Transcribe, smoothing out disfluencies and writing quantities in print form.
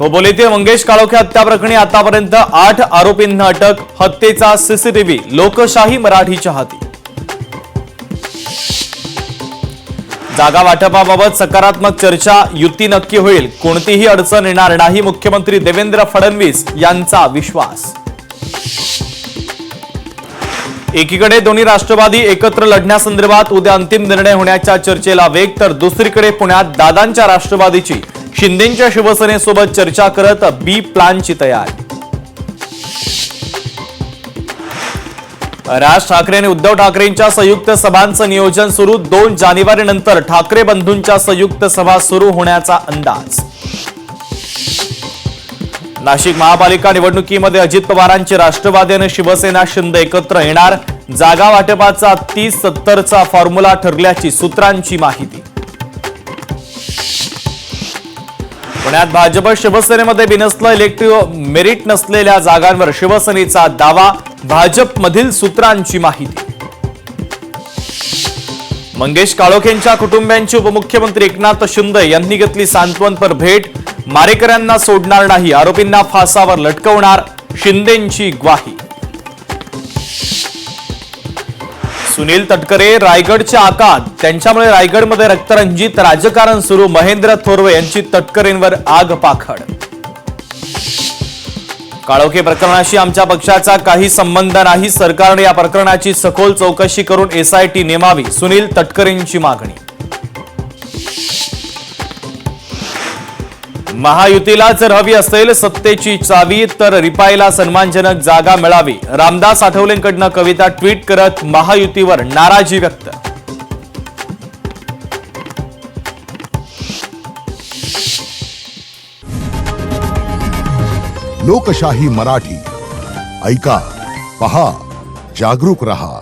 खोपोलीतील मंगेश काळोखे हत्या प्रकरणी आतापर्यंत 8 आरोपींना अटक, हत्येचा सीसीटीव्ही लोकशाही मराठीच्या हाती। जागा वाटपाबाबत सकारात्मक चर्चा, युती नक्की होईल, कोणतीही अडचण येणार नाही, मुख्यमंत्री देवेंद्र फडणवीस यांचा विश्वास। एकीकडे दोन्ही राष्ट्रवादी एकत्र लढण्यासंदर्भात उद्या अंतिम निर्णय होण्याच्या चर्चेला वेग, तर दुसरीकडे पुण्यात दादांच्या राष्ट्रवादीची शिंदेंच्या शिवसेनेसोबत चर्चा करत बी प्लॅनची तयारी। राज ठाकरे आणि उद्धव ठाकरेंच्या संयुक्त सभांचं नियोजन सुरू, 2 जानेवारीनंतर ठाकरे बंधूंच्या संयुक्त सभा सुरू होण्याचा अंदाज। नाशिक महापालिका निवडणुकीमध्ये अजित पवारांची राष्ट्रवादी आणि शिवसेना शिंदे एकत्र येणार, जागा वाटपाचा 30-70चा फॉर्म्युला ठरल्याची सूत्रांची माहिती। पुण्यात भाजप शिवसेनेमध्ये बिनसलं, इलेक्टिव्ह मेरिट नसलेल्या जागांवर शिवसेनेचा दावा, भाजपमधील सूत्रांची माहिती। मंगेश काळोखेंच्या कुटुंबियांची उपमुख्यमंत्री एकनाथ शिंदे यांनी घेतली सांत्वनपर भेट, मारेकऱ्यांना सोडणार नाही, आरोपींना फासावर लटकवणार, शिंदेंची ग्वाही। सुनील तटकरे रायगडच्या आकात, त्यांच्यामुळे रायगडमध्ये रक्तरंजित राजकारण सुरू, महेंद्र थोरवे यांची तटकरेंवर आगपाखड। काळोखे प्रकरणाशी आमच्या पक्षाचा काही संबंध नाही, सरकारने या प्रकरणाची सखोल चौकशी करून एसआयटी नेमावी, सुनील तटकरेंची मागणी। महायुतीला जर हवी असेल सत्तेची चावी, तर रिपाईला सन्मानजनक जागा मिळावी, रामदास आठवलेंकडनं कविता ट्विट करत महायुतीवर नाराजी व्यक्त। लोकशाही मराठी ऐका, पहा, जागरूक रहा।